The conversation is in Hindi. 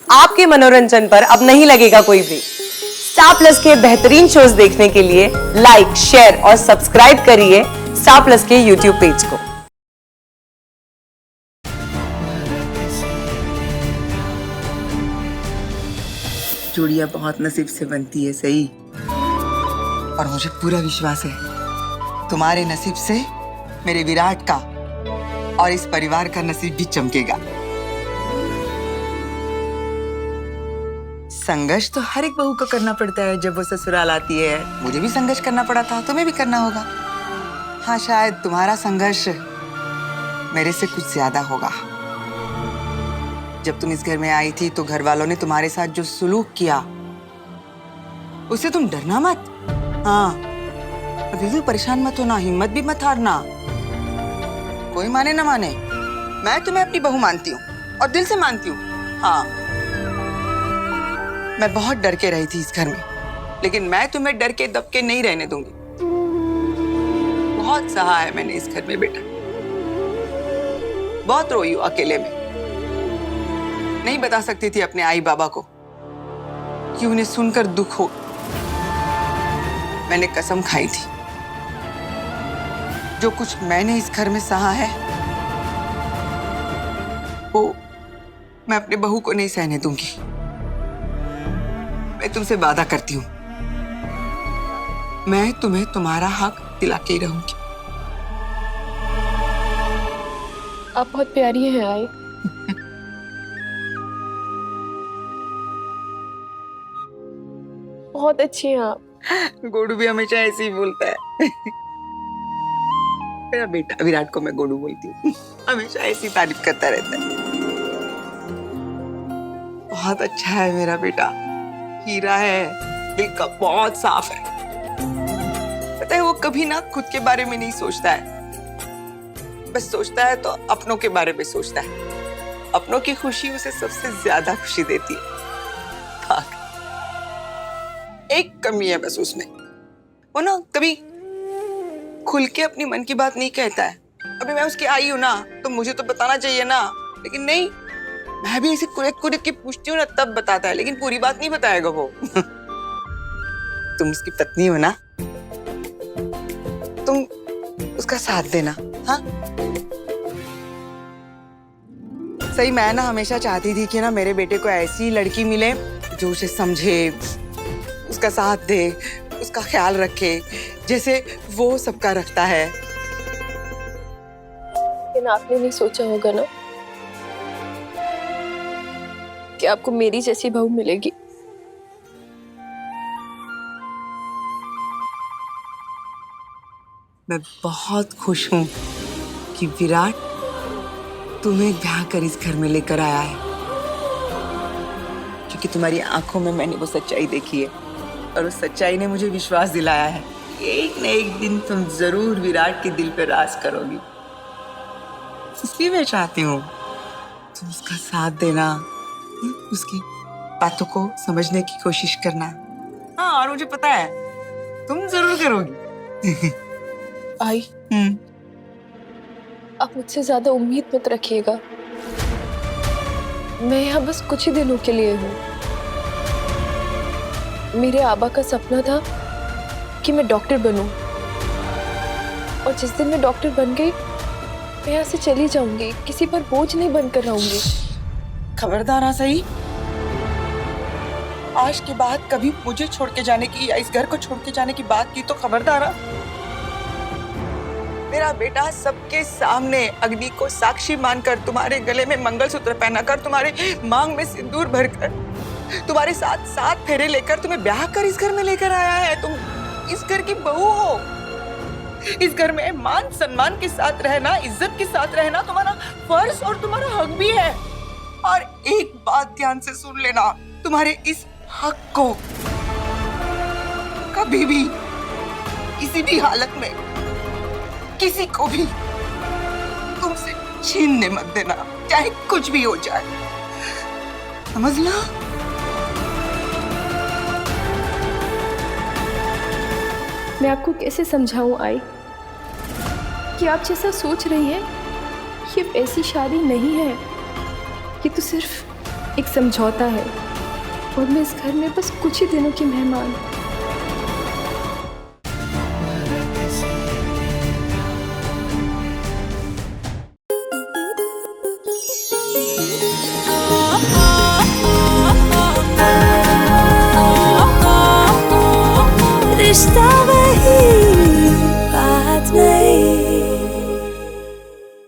आपके मनोरंजन पर अब नहीं लगेगा कोई ब्रेक। स्टार प्लस के बेहतरीन शोज देखने के लिए लाइक, शेयर और सब्सक्राइब करिए स्टार प्लस के यूट्यूब पेज को। जोड़ियां बहुत नसीब से बनती है, सही। और मुझे पूरा विश्वास है तुम्हारे नसीब से मेरे विराट का और इस परिवार का नसीब भी चमकेगा। संघर्ष तो हर एक बहू को करना पड़ता है जब वो ससुराल आती है। मुझे भी संघर्ष करना पड़ा था, तुम्हें भी करना होगा। हाँ, शायद तुम्हारा संघर्ष मेरे से कुछ ज्यादा होगा। जब तुम इस घर में आई थी तो घर वालों ने तुम्हारे साथ जो सुलूक किया उससे तुम डरना मत। हाँ, बिल्कुल परेशान मत होना, हिम्मत भी मत हारना। कोई माने ना माने, मैं तुम्हें अपनी बहू मानती हूँ और दिल से मानती हूँ। हाँ, मैं बहुत डर के रही थी इस घर में, लेकिन मैं तुम्हें डर के दब के नहीं रहने दूंगी। बहुत सहा है मैंने इस घर में बेटा, बहुत रोई हूँ अकेले में। नहीं बता सकती थी अपने आई बाबा को कि उन्हें सुनकर दुख हो। मैंने कसम खाई थी जो कुछ मैंने इस घर में सहा है वो मैं अपने बहू को नहीं सहने दूंगी। मैं तुमसे वादा करती हूँ, मैं तुम्हें तुम्हारा हक दिला के ही रहूंगी। आप बहुत प्यारी हैं आई। बहुत अच्छी हैं आप। गोडू भी हमेशा ऐसे ही बोलता है। मेरा बेटा विराट को मैं गोडू बोलती हूँ, हमेशा ऐसी तारीफ करता रहता है। बहुत अच्छा है मेरा बेटा, हीरा है, दिल का बहुत साफ है। पता है वो कभी ना खुद के बारे में नहीं सोचता है, बस सोचता है तो अपनों के बारे में सोचता है। अपनों की खुशी उसे सबसे ज्यादा खुशी देती है। एक कमी है बस उसमें, वो ना कभी खुल के अपनी मन की बात नहीं कहता है। अभी मैं उसकी आई हूं ना तो मुझे तो बताना चाहिए ना, लेकिन नहीं, मैं भी ऐसे कुरेद कुरेद के पूछती हूँ ना तब बताता है, लेकिन पूरी बात नहीं बताएगा वो। तुम उसकी पत्नी हो ना, तुम उसका साथ देना। हाँ सही, मैं ना हमेशा चाहती थी कि ना मेरे बेटे को ऐसी लड़की मिले जो उसे समझे, उसका साथ दे, उसका ख्याल रखे जैसे वो सबका रखता है। लेकिन आपने नहीं सोचा होगा ना कि आपको मेरी जैसी बहू मिलेगी। मैं बहुत खुश हूँ कि विराट तुम्हें ब्याह कर इस घर में लेकर आया है, क्योंकि तुम्हारी आंखों में मैंने वो सच्चाई देखी है और उस सच्चाई ने मुझे विश्वास दिलाया है एक न एक दिन तुम जरूर विराट के दिल पे राज करोगी। इसलिए मैं चाहती हूँ तुम उसका साथ देना, उसकी बातों को समझने की कोशिश करना। हाँ, और मुझे पता है तुम जरूर करोगी। आई, आप मुझसे ज्यादा उम्मीद मत रखिएगा। मैं यहाँ बस कुछ ही दिनों के लिए हूँ। मेरे आबा का सपना था कि मैं डॉक्टर बनूं, और जिस दिन मैं डॉक्टर बन गई मैं यहाँ से चली जाऊंगी, किसी पर बोझ नहीं बनकर रहूंगी। खबरदार हाँ सही, आज के बाद कभी मुझे छोड़ के जाने की या इस घर को छोड़ के जाने की बात की तो खबरदार हाँ। मेरा बेटा सबके सामने अग्नि को साक्षी मानकर तुम्हारे गले में मंगलसूत्र पहनाकर, तुम्हारे मांग में सिंदूर भरकर, तुम्हारे साथ 7 फेरे लेकर तुम्हें ब्याह कर इस घर में लेकर आया है। तुम इस घर की बहू हो। इस घर में मान सम्मान के साथ रहना, इज्जत के साथ रहना तुम्हारा फर्ज और तुम्हारा हक भी है। और एक बात ध्यान से सुन लेना, तुम्हारे इस हक को कभी भी किसी भी हालत में किसी को भी तुमसे छीनने मत देना, चाहे कुछ भी हो जाए, समझना? मैं आपको कैसे समझाऊं आई कि आप जैसा सोच रही हैं ये ऐसी शादी नहीं है, ये तो सिर्फ एक समझौता है और मैं इस घर में बस कुछ ही दिनों की मेहमान हूँ। रिश्ता